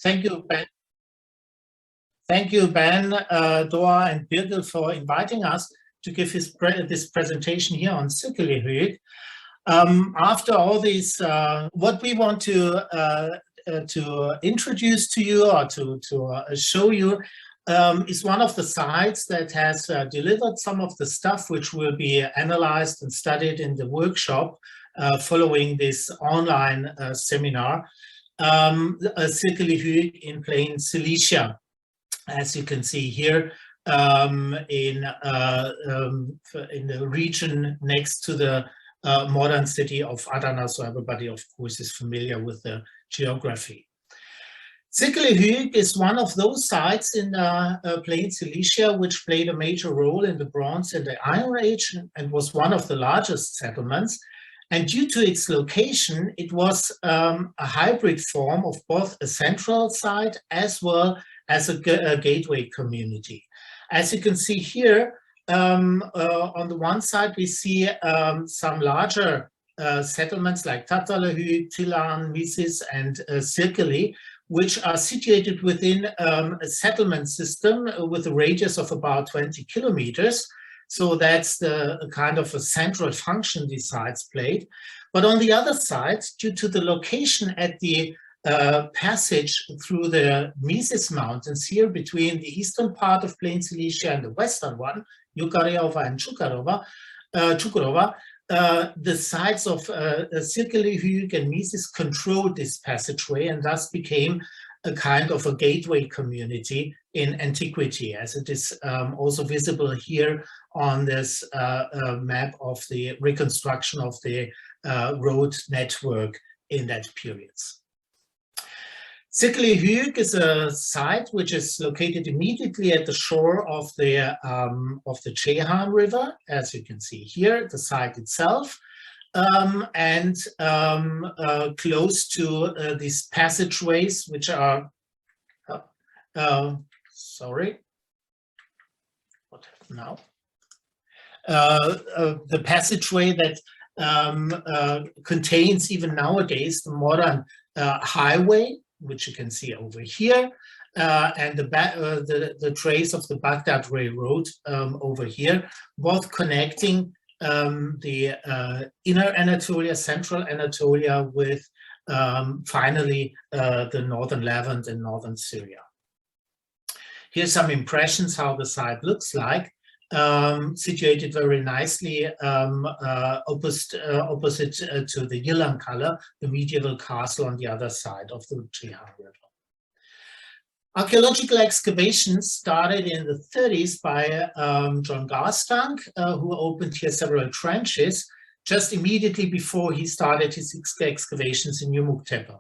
Thank you, Ben. Thank you, Ben, Dora, and Birgit for inviting us to give this presentation here on Sirkeli Höyük. After all these, what we want to introduce to you or to show you is one of the sites that has delivered some of the stuff which will be analyzed and studied in the workshop following this online seminar, Sirkeli Höyük in plain Cilicia, as you can see here, in the region next to the modern city of Adana, so everybody, of course, is familiar with the geography. Sirkeli Höyük is one of those sites in plain Cilicia which played a major role in the Bronze and the Iron Age and was one of the largest settlements. And due to its location, it was a hybrid form of both a central site as well as a gateway community. As you can see here, on the one side, we see some larger settlements like Tatala Höyük, Tilan, Misis, and Sirkeli, which are situated within a settlement system with a radius of about 20 kilometers. So that's the kind of a central function these sites played. But on the other side, due to the location at the passage through the Misis Mountains here between the eastern part of plain Cilicia and the western one, Yukareva and Čukurova, the sites of Sirkeli, Höyük, and Misis controlled this passageway and thus became a kind of a gateway community in antiquity, as it is also visible here on this map of the reconstruction of the road network in that period. Sirkeli Höyük is a site which is located immediately at the shore of the Ceyhan River, as you can see here, the site itself, and close to these passageways, which are, sorry, what happened now? The passageway that contains even nowadays the modern highway, which you can see over here, and the trace of the Baghdad Railroad over here, both connecting the inner Anatolia, central Anatolia, with finally the northern Levant and northern Syria. Here's some impressions how the site looks like, situated very nicely opposite to the Yılan Kale, the medieval castle on the other side of the Ceyhan River. Archaeological excavations started in the 30s by John Garstang, who opened here several trenches just immediately before he started his excavations in Yumuktepe.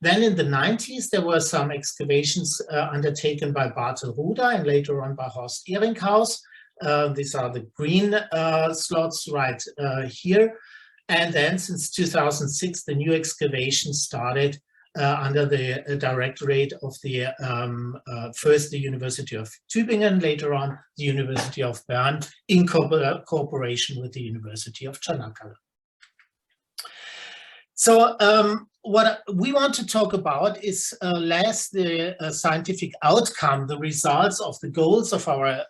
Then in the 90s, there were some excavations undertaken by Bartel Ruda and later on by Horst Ehringhaus. These are the green slots right here. And then since 2006, the new excavation started under the directorate of the first the University of Tübingen, later on the University of Bern, in cooperation with the University of Çanakkale. So what we want to talk about is less the scientific outcome, the results of the goals of our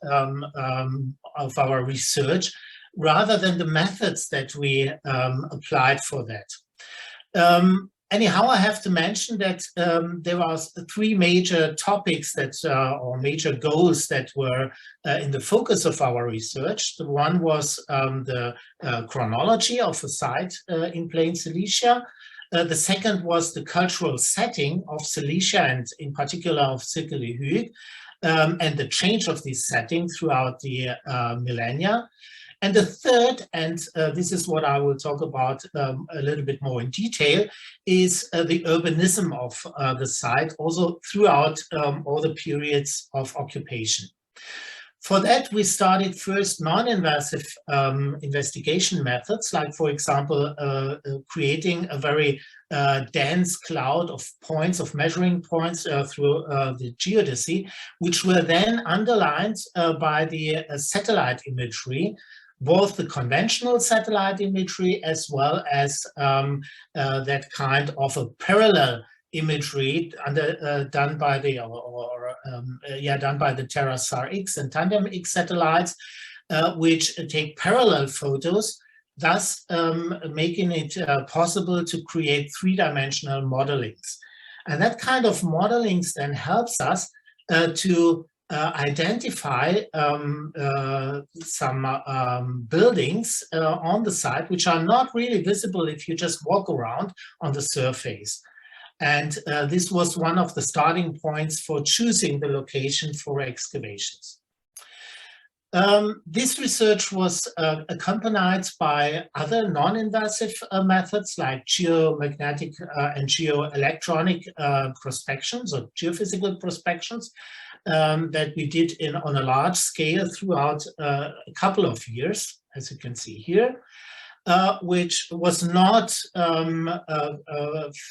research, rather than the methods that we applied for that. Anyhow, I have to mention that there are three major topics that, or major goals that were in the focus of our research. The one was the chronology of a site in plain Cilicia. The second was the cultural setting of Cilicia and in particular of Sirkeli Höyük, and the change of this setting throughout the millennia. And the third, and this is what I will talk about a little bit more in detail, is the urbanism of the site, also throughout all the periods of occupation. For that, we started first non-invasive investigation methods, like, for example, creating a very dense cloud of points, of measuring points through the geodesy, which were then underlined by the satellite imagery, both the conventional satellite imagery as well as that kind of a parallel imagery done by the done by the TerraSAR X and Tandem X satellites, which take parallel photos, thus making it possible to create three-dimensional modelings. And that kind of modelings then helps us to identify some buildings on the site which are not really visible if you just walk around on the surface. And this was one of the starting points for choosing the location for excavations. This research was accompanied by other non-invasive methods like geomagnetic and geoelectronic prospections or geophysical prospections that we did on a large scale throughout a couple of years, as you can see here, which was not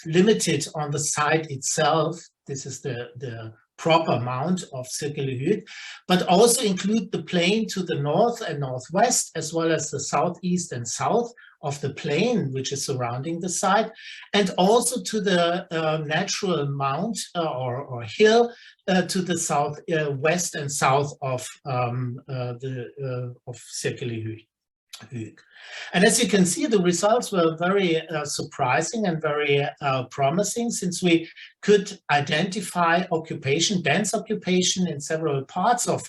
limited on the site itself. This is the proper mount of Sirkeli Höyük, but also include the plain to the north and northwest, as well as the southeast and south of the plain which is surrounding the site, and also to the natural mount or hill to the south west and south of Sirkeli Höyük. And as you can see, the results were very surprising and very promising, since we could identify occupation, dense occupation in several parts of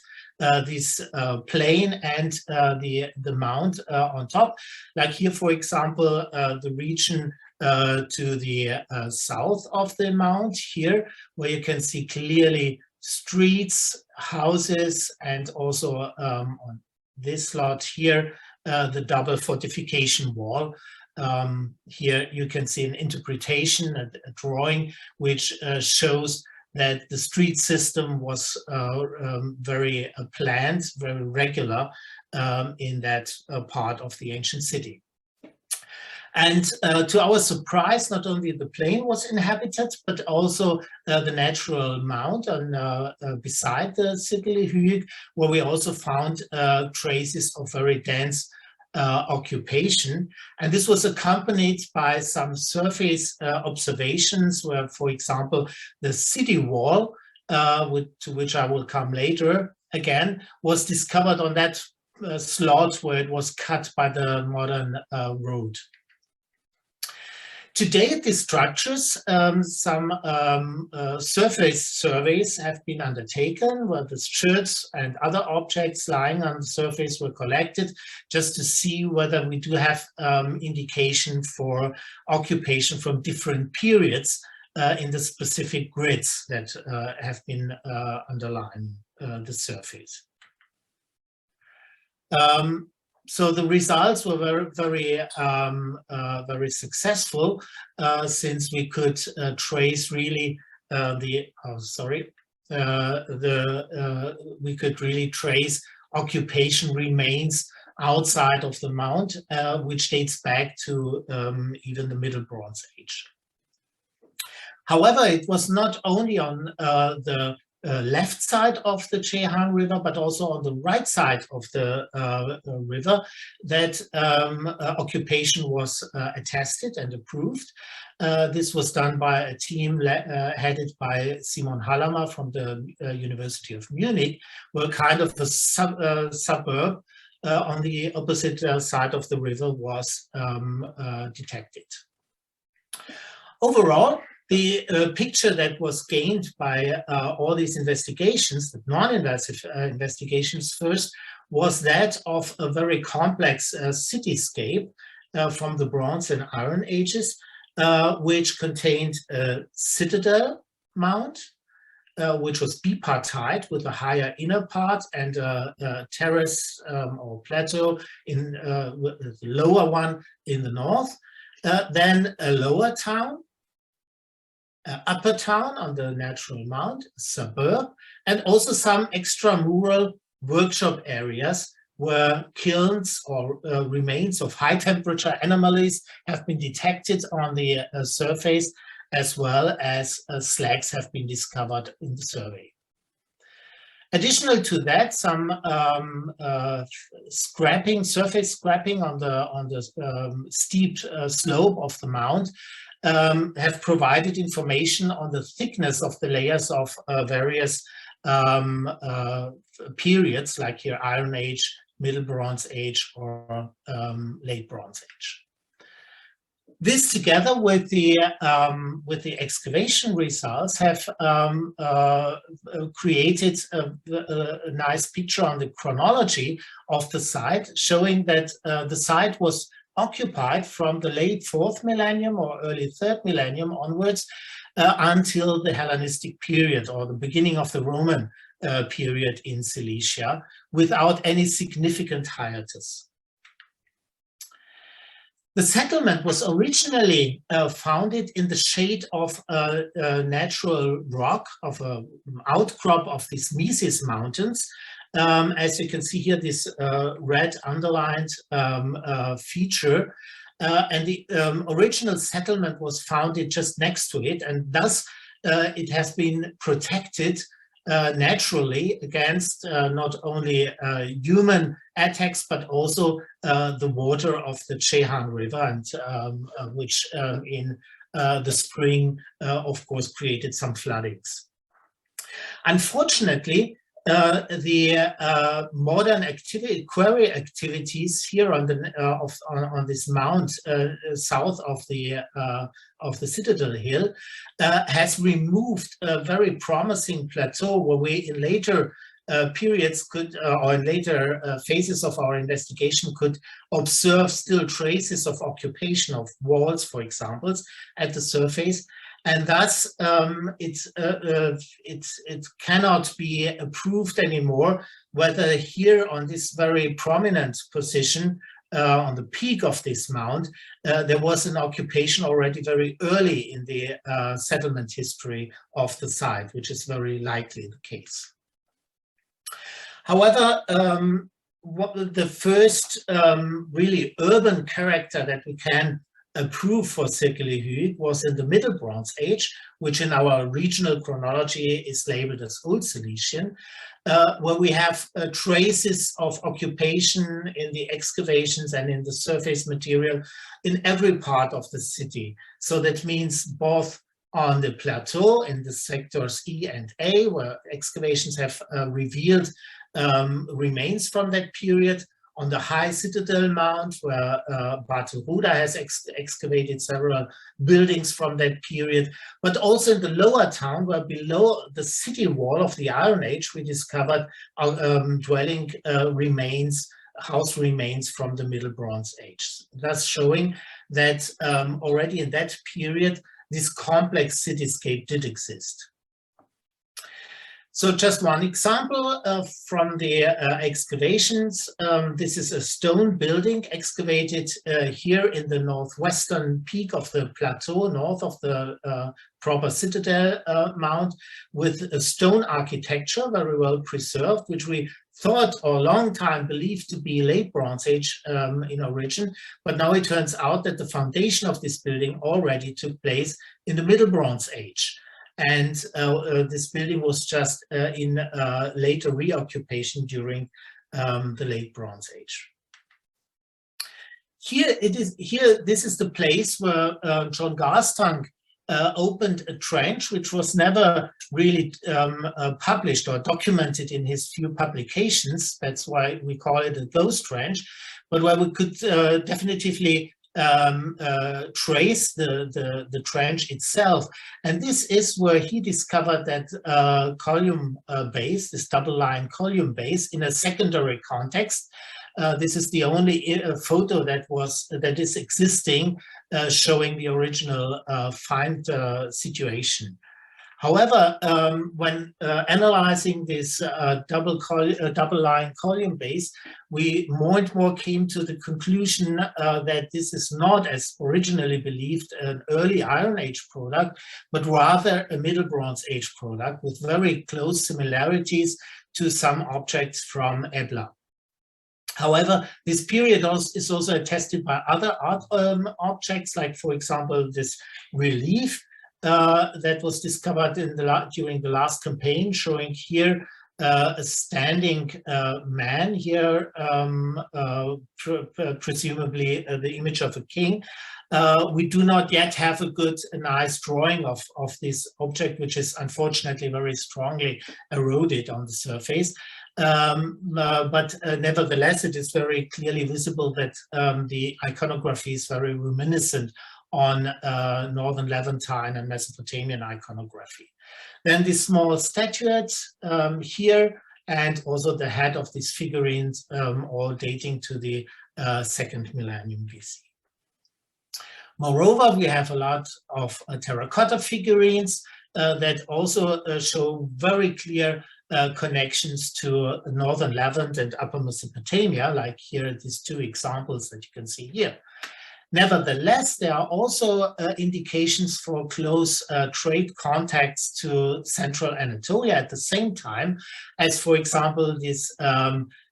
this plain and the mount on top. Like here, for example, the region to the south of the mount here, where you can see clearly streets, houses, and also on this slot here, the double fortification wall. Here you can see an interpretation, a drawing, which shows that the street system was very planned, very regular in that part of the ancient city. And to our surprise, not only the plain was inhabited, but also the natural mount beside the Sirkeli Höyük, where we also found traces of very dense occupation. And this was accompanied by some surface observations where, for example, the city wall, to which I will come later again, was discovered on that slot where it was cut by the modern road. To date, these structures, some surface surveys have been undertaken where the scherts and other objects lying on the surface were collected just to see whether we do have indication for occupation from different periods in the specific grids that have been underlying the surface. So the results were very successful, since we could trace really we could really trace occupation remains outside of the mount, which dates back to even the Middle Bronze Age. However, it was not only on the left side of the Ceyhan River, but also on the right side of the river that occupation was attested and approved. This was done by a team headed by Simon Hallammer from the University of Munich, where kind of a suburb on the opposite side of the river was detected. Overall, the picture that was gained by all these investigations, the non-invasive investigations first, was that of a very complex cityscape from the Bronze and Iron Ages, which contained a citadel mount, which was bipartite with a higher inner part and a terrace or plateau in the lower one in the north, then a lower town, upper town on the natural mount, suburb, and also some extramural workshop areas where kilns or remains of high temperature anomalies have been detected on the surface, as well as slags have been discovered in the survey. Additional to that, some scrapping, surface scrapping on the steep slope of the mount have provided information on the thickness of the layers of various periods, like here Iron Age, Middle Bronze Age, or Late Bronze Age. This, together with the excavation results, have created a nice picture on the chronology of the site, showing that the site was occupied from the late 4th millennium or early 3rd millennium onwards until the Hellenistic period, or the beginning of the Roman period in Cilicia, without any significant hiatus. The settlement was originally founded in the shade of a natural rock, of an outcrop of these Mises Mountains. As you can see here, this red underlined feature. And the original settlement was founded just next to it, and thus it has been protected naturally against not only human attacks, but also the water of the Chehan River, and which in the spring, of course, created some floodings. Unfortunately, the modern quarry activities here on the on this mount south of the Citadel Hill has removed a very promising plateau where we in later periods could, or in later phases of our investigation, could observe still traces of occupation of walls, for example, at the surface. And thus, it cannot be approved anymore whether here on this very prominent position, on the peak of this mount, there was an occupation already very early in the settlement history of the site, which is very likely the case. However, the first really urban character that we can approve for Sirkeli Höyük was in the Middle Bronze Age, which in our regional chronology is labeled as Old Cilician, where we have traces of occupation in the excavations and in the surface material in every part of the city. So that means both on the plateau in the sectors E and A, where excavations have revealed remains from that period, on the high Citadel Mount, where Bartolruda has excavated several buildings from that period, but also in the lower town, where below the city wall of the Iron Age, we discovered dwelling remains, house remains from the Middle Bronze Age, thus showing that already in that period, this complex cityscape did exist. So just one example from the excavations. This is a stone building excavated here in the northwestern peak of the plateau, north of the proper Citadel Mount, with a stone architecture very well preserved, which we thought or a long time believed to be late Bronze Age in origin. But now it turns out that the foundation of this building already took place in the Middle Bronze Age. And this building was just in later reoccupation during the Late Bronze Age. Here it is. Here, this is the place where John Garstang opened a trench, which was never really published or documented in his few publications. That's why we call it a ghost trench, but where we could definitively trace the trench itself. And this is where he discovered that column base, this double line column base, in a secondary context. This is the only photo that is existing showing the original find situation. However, when analyzing this double line column base, we more and more came to the conclusion that this is not, as originally believed, an early Iron Age product, but rather a Middle Bronze Age product with very close similarities to some objects from Ebla. However, this period is also attested by other art objects, like, for example, this relief that was discovered in during the last campaign, showing here a standing man here, presumably the image of a king. We do not yet have a good, nice drawing of this object, which is unfortunately very strongly eroded on the surface. But nevertheless, it is very clearly visible that the iconography is very reminiscent on Northern Levantine and Mesopotamian iconography. Then this small statuette here, and also the head of these figurines, all dating to the 2nd millennium BC. Moreover, we have a lot of terracotta figurines that also show very clear connections to Northern Levant and Upper Mesopotamia, like here, these 2 examples that you can see here. Nevertheless, there are also indications for close trade contacts to Central Anatolia at the same time, as, for example, these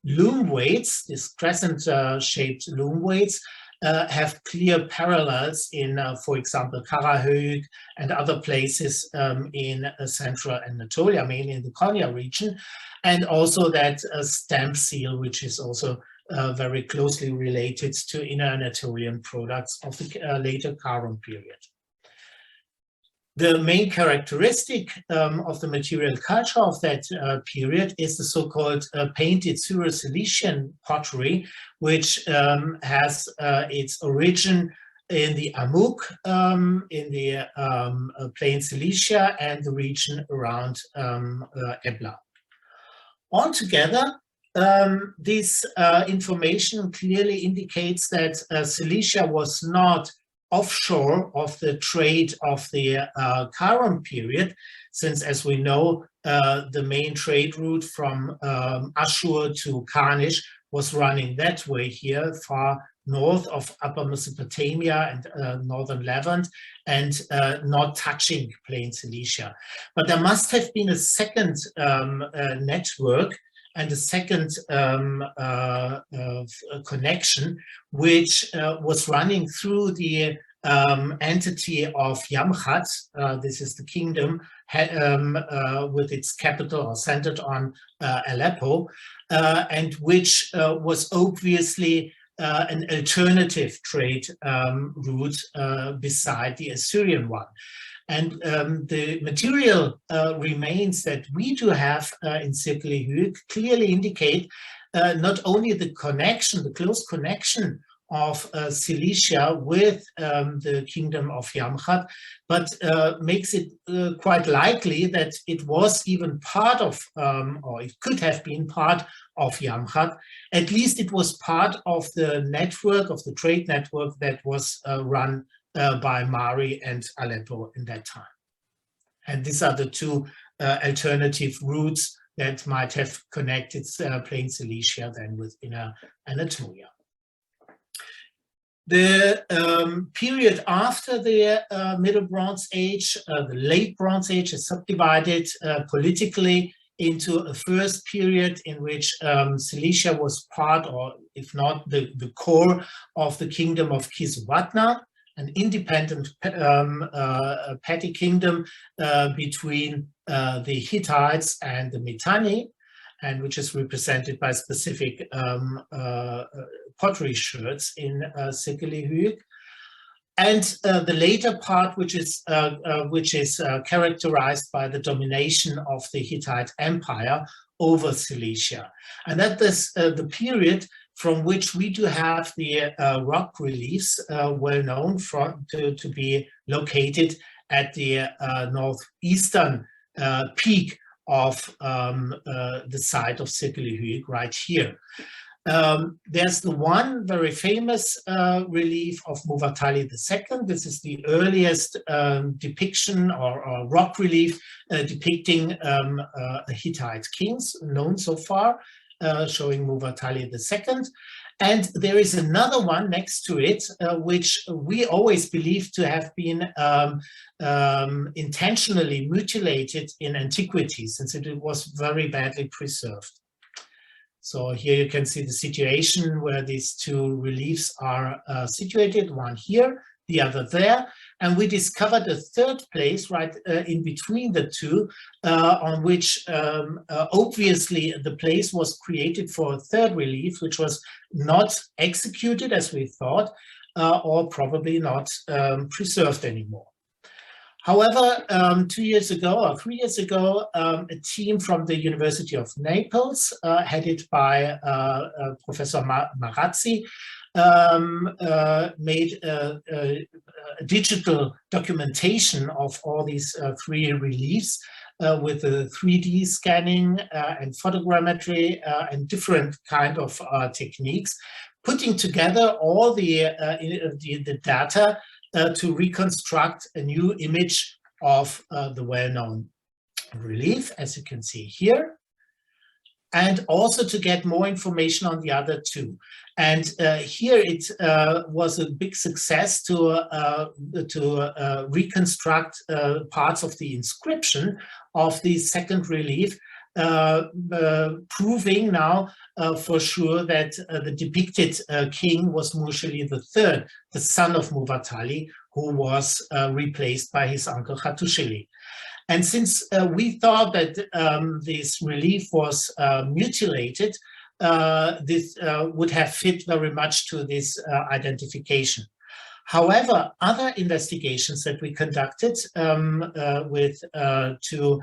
loom weights, these crescent-shaped loom weights, have clear parallels in, for example, Höyük and other places in Central Anatolia, mainly in the Konya region, and also that stamp seal, which is also very closely related to Inner Anatolian products of the later Karen period. The main characteristic of the material culture of that period is the so-called painted Syro-Cilician pottery, which has its origin in the Amuk, in the plain Cilicia, and the region around Ebla. Altogether, this information clearly indicates that Cilicia was not offshore of the trade of the Karen period, since, as we know, the main trade route from Ashur to Karnish was running that way here, far north of Upper Mesopotamia and Northern Levant, and not touching plain Cilicia. But there must have been a second network and a second connection, which was running through the entity of Yamhat. This is the kingdom with its capital or centered on Aleppo, and which was obviously an alternative trade route beside the Assyrian one. And the material remains that we do have in Sirkeli Höyük clearly indicate not only the connection, the close connection of Cilicia with the kingdom of Yamhat, but makes it quite likely that it was even part of, or it could have been part of Yamhat. At least it was part of the network, of the trade network that was run by Mari and Aleppo in that time. And these are the 2 alternative routes that might have connected plain Cilicia then with Inner Anatolia. The period after the Middle Bronze Age, the Late Bronze Age, is subdivided politically into a first period in which Cilicia was part, or if not the core, of the kingdom of Kisuwatna, an independent petty kingdom between the Hittites and the Mitanni, and which is represented by specific pottery sherds in Sirkeli Höyük. And the later part, which is characterized by the domination of the Hittite Empire over Cilicia. And that is the period from which we do have the rock reliefs well known to be located at the northeastern peak of the site of Sirkeli Höyük right here. There's the one very famous relief of Muwatalli II. This is the earliest depiction or rock relief depicting Hittite kings known so far, showing Muwatalli II. And there is another one next to it, which we always believe to have been intentionally mutilated in antiquity, since it was very badly preserved. So here you can see the situation where these 2 reliefs are situated, one here the other there. And we discovered a third place right in between the two, on which obviously the place was created for a third relief, which was not executed as we thought, or probably not preserved anymore. However, 2 years ago or 3 years ago, a team from the University of Naples, headed by Professor Marazzi, made a digital documentation of all these three reliefs with the 3D scanning and photogrammetry and different kind of techniques, putting together all the data to reconstruct a new image of the well-known relief, as you can see here, and also to get more information on the other two. And here it was a big success to reconstruct parts of the inscription of the second relief, proving now for sure that the depicted king was Mushili III, the son of Muwatalli, who was replaced by his uncle Hattusili. And since we thought that this relief was mutilated, this would have fit very much to this identification. However, other investigations that we conducted with two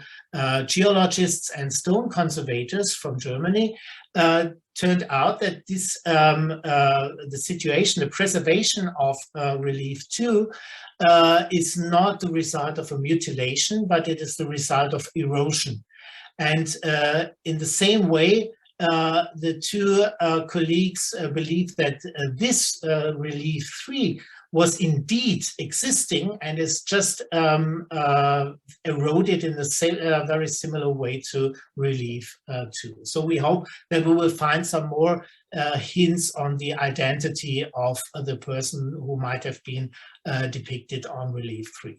geologists and stone conservators from Germany turned out that this the situation, the preservation of relief 2 is not the result of a mutilation, but it is the result of erosion. And in the same way, the two colleagues believe that this relief 3 was indeed existing and is just eroded in the same, very similar way to relief 2. So we hope that we will find some more hints on the identity of the person who might have been depicted on relief 3.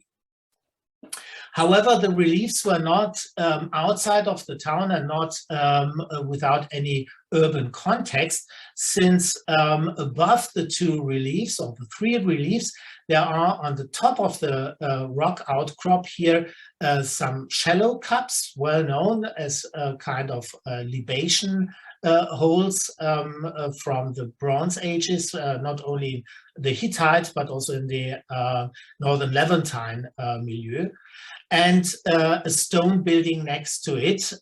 However, the reliefs were not outside of the town and not without any urban context, since above the two reliefs, or the three reliefs, there are on the top of the rock outcrop here some shallow cups, well known as a kind of libation holes from the Bronze Ages, not only the Hittite, but also in the northern Levantine milieu. And a stone building next to it,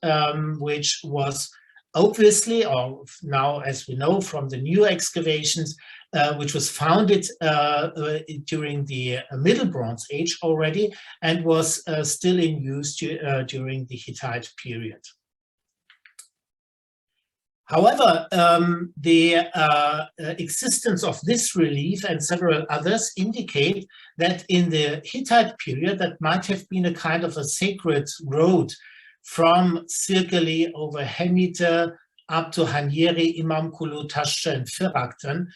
which was obviously, or now as we know from the new excavations, which was founded during the Middle Bronze Age already, and was still in use during the Hittite period. However, the existence of this relief and several others indicate that in the Hittite period, that might have been a kind of a sacred road from Sirkeli over Hemite up to Hanieri, Imamkulu, Tasce, and Firaktan.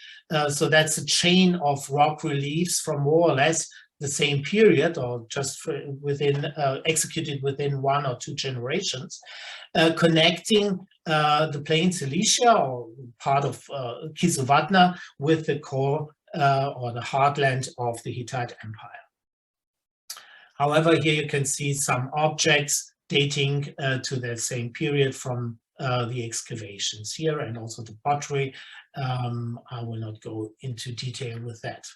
So that's a chain of rock reliefs from more or less the same period, or just within executed within 1 or 2 generations, connecting the plain Cilicia, or part of Kisuvatna, with the core or the heartland of the Hittite Empire. However, here you can see some objects dating to the same period from the excavations here, and also the pottery. I will not go into detail with that.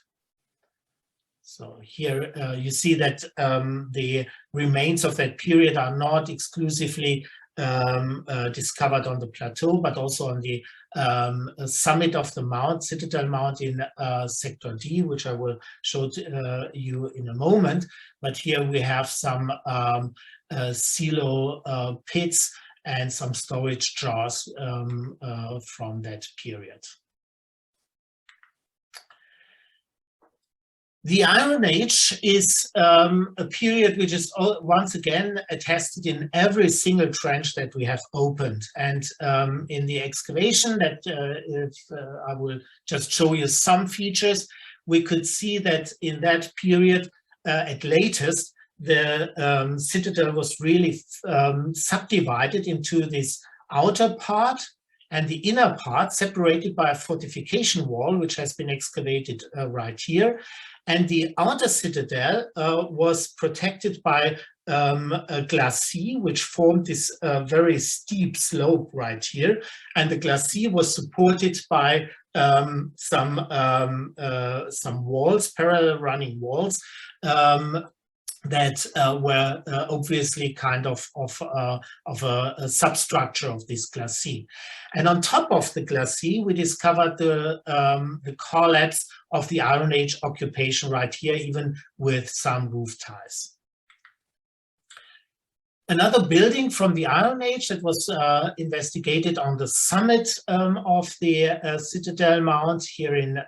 So here you see that the remains of that period are not exclusively discovered on the plateau, but also on the summit of the mount, Citadel Mount in Sector D, which I will show you in a moment. But here we have some silo pits and some storage jars from that period. The Iron Age is a period which is once again attested in every single trench that we have opened. And in the excavation that I will just show you some features, we could see that in that period, at latest, the citadel was really subdivided into this outer part and the inner part, separated by a fortification wall, which has been excavated right here. And the outer citadel was protected by a glacis, which formed this very steep slope right here. And the glacis was supported by some walls, parallel running walls, that were obviously kind of a substructure of this glacis. And on top of the glacis, we discovered the collapse of the Iron Age occupation right here, even with some roof ties. Another building from the Iron Age that was investigated on the summit of the Citadel Mount here in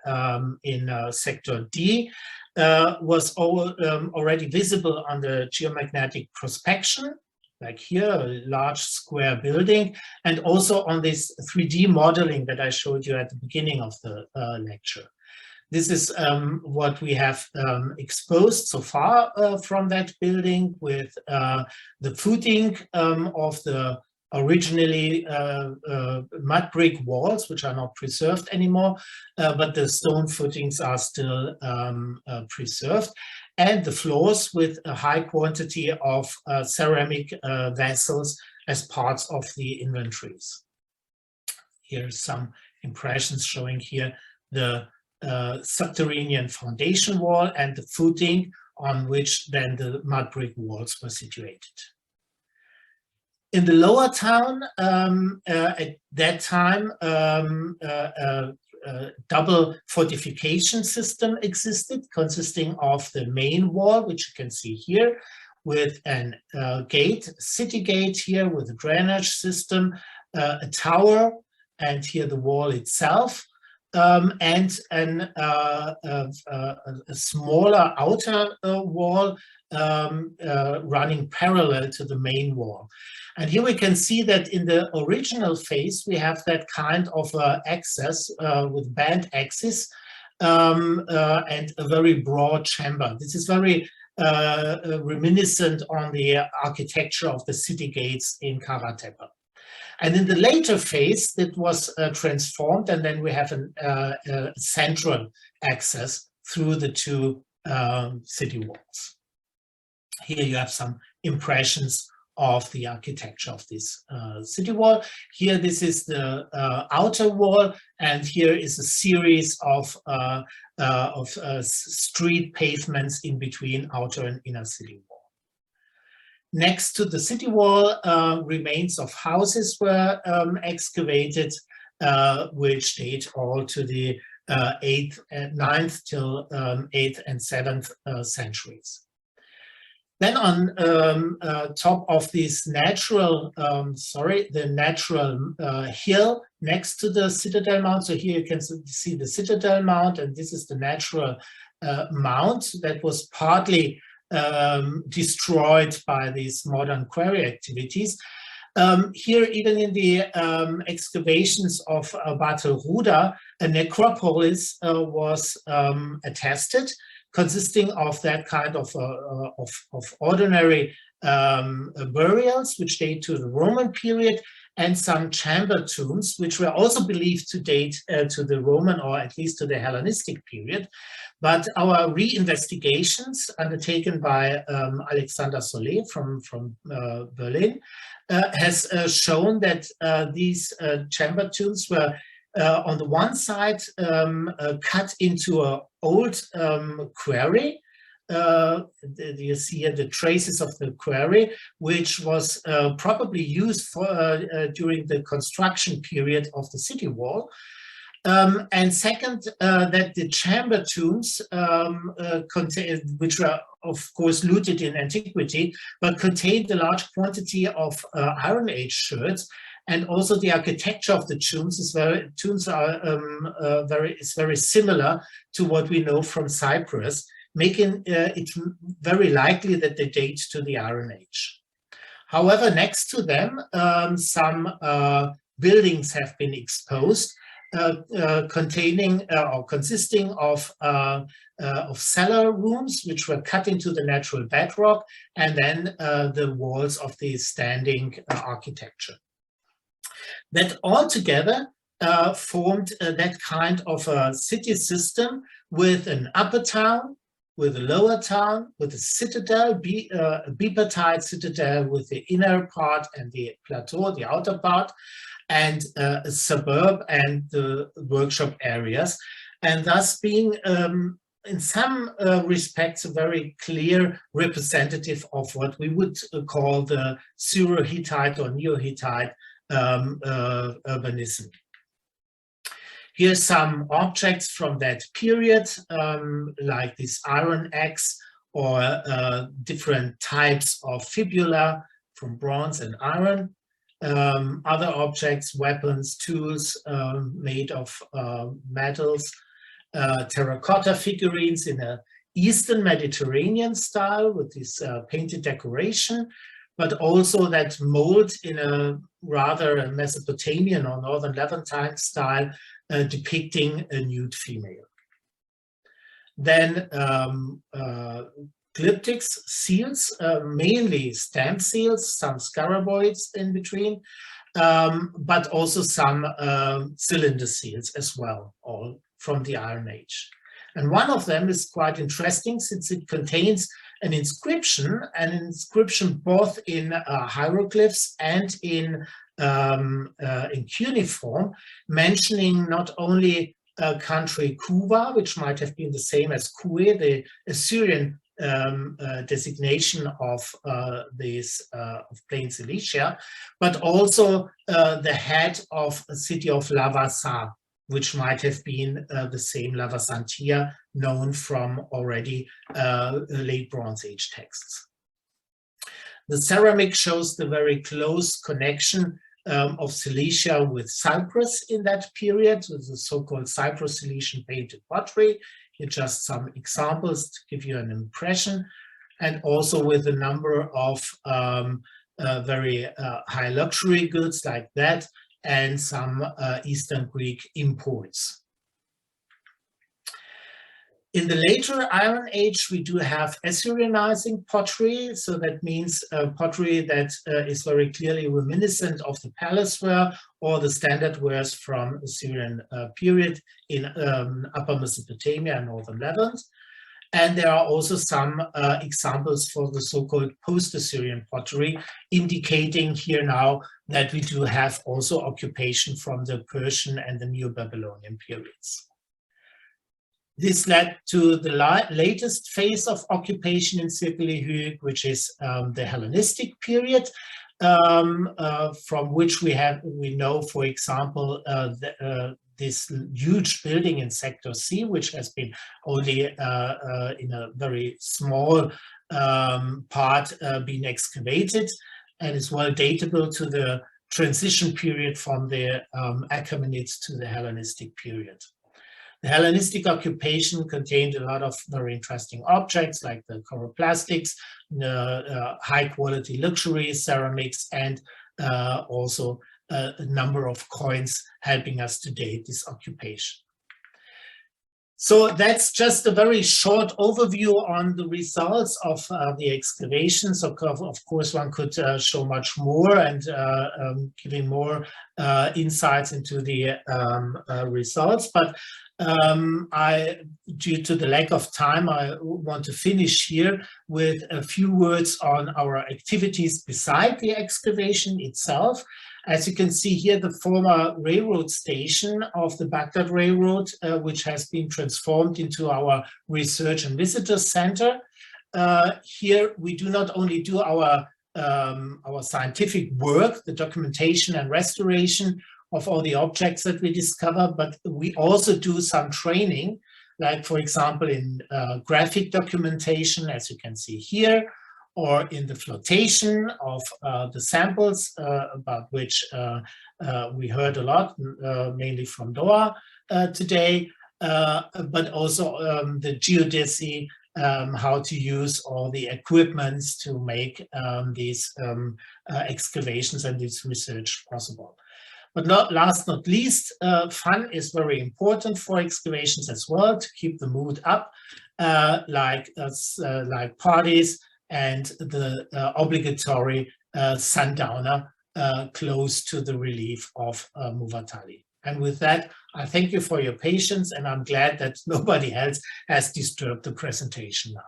Sector D was already visible on the geomagnetic prospection, like here, a large square building, and also on this 3D modeling that I showed you at the beginning of the lecture. This is what we have exposed so far from that building, with the footing of the originally mud brick walls, which are not preserved anymore, but the stone footings are still preserved, and the floors with a high quantity of ceramic vessels as parts of the inventories. Here's some impressions showing here the subterranean foundation wall and the footing on which then the mud brick walls were situated. In the lower town, at that time, a double fortification system existed, consisting of the main wall, which you can see here, with a city gate here with a drainage system, a tower, and here the wall itself, and a smaller outer wall running parallel to the main wall. And here we can see that in the original phase, we have that kind of access with band axis and a very broad chamber. This is very reminiscent on the architecture of the city gates in Karatepe. And in the later phase, that was transformed, and then we have a central access through the two city walls. Here you have some impressions of the architecture of this city wall. Here, this is the outer wall, and here is a series of street pavements in between outer and inner city wall. Next to the city wall, remains of houses were excavated, which date all to the 8th and 9th till 8th and 7th centuries. Then on top of this natural, the natural hill next to the Citadel Mount. So here you can see the Citadel Mount, and this is the natural mount that was partly destroyed by these modern quarry activities. Here, even in the excavations of Bartelruda, a necropolis was attested, consisting of that kind of ordinary burials, which date to the Roman period, and some chamber tombs, which were also believed to date to the Roman, or at least to the Hellenistic period. But our re-investigations undertaken by Alexander Solé from Berlin has shown that these chamber tombs were on the one side cut into an old quarry. You see here the traces of the quarry, which was probably used for during the construction period of the city wall. And second, that the chamber tombs, which were of course looted in antiquity, but contained a large quantity of Iron Age sherds. And also the architecture of the tombs is very similar to what we know from Cyprus, making it very likely that they date to the Iron Age. However, next to them, some buildings have been exposed, containing or consisting of cellar rooms, which were cut into the natural bedrock, and then the walls of the standing architecture. That altogether formed that kind of a city system with an upper town, with the lower town, with the citadel, a bipartite citadel with the inner part and the plateau, the outer part, and a suburb and the workshop areas, and thus being in some respects a very clear representative of what we would call the Syro-Hittite or Neo-Hittite urbanism. Here's some objects from that period, like this iron axe or different types of fibula from bronze and iron. Other objects, weapons, tools made of metals, terracotta figurines in an Eastern Mediterranean style with this painted decoration, but also that mold in a rather Mesopotamian or Northern Levantine style, depicting a nude female. Then glyptics, seals, mainly stamp seals, some scaraboids in between, but also some cylinder seals as well, all from the Iron Age. And one of them is quite interesting since it contains an inscription both in hieroglyphs and in cuneiform, mentioning not only country Kuva, which might have been the same as Kue, the Assyrian designation of plain Cilicia, but also the head of a city of Lavasa, which might have been the same Lavasantia known from already late Bronze Age texts. The ceramic shows the very close connection of Cilicia with Cyprus in that period, with the so-called Cypro-Cilician painted pottery. Here just some examples to give you an impression, and also with a number of very high luxury goods like that, and some Eastern Greek imports. In the later Iron Age, we do have Assyrianizing pottery. So that means pottery that is very clearly reminiscent of the palace ware or the standard wares from Assyrian period in Upper Mesopotamia and Northern Levant. And there are also some examples for the so-called post-Assyrian pottery, indicating here now that we do have also occupation from the Persian and the Neo-Babylonian periods. This led to the latest phase of occupation in Sirkeli Höyük, which is the Hellenistic period, from which we know, for example, this huge building in Sector C, which has been only in a very small part been excavated, and is well datable to the transition period from the Achaemenids to the Hellenistic period. The Hellenistic occupation contained a lot of very interesting objects like the choroplastics, high quality luxury ceramics, and also a number of coins helping us to date this occupation. So that's just a very short overview on the results of the excavations. Of course, one could show much more and giving more insights into the results. But due to the lack of time, I want to finish here with a few words on our activities beside the excavation itself. As you can see here, the former railroad station of the Baghdad Railroad, which has been transformed into our research and visitor center. Here we do not only do our scientific work, the documentation and restoration of all the objects that we discover, but we also do some training, like for example in graphic documentation, as you can see here, or in the flotation of the samples, about which we heard a lot, mainly from Doha today, but also the geodesy, how to use all the equipments to make these excavations and this research possible. But last not least, fun is very important for excavations as well, to keep the mood up, like parties, and the obligatory sundowner close to the relief of Muwatalli. And with that, I thank you for your patience, and I'm glad that nobody else has disturbed the presentation now.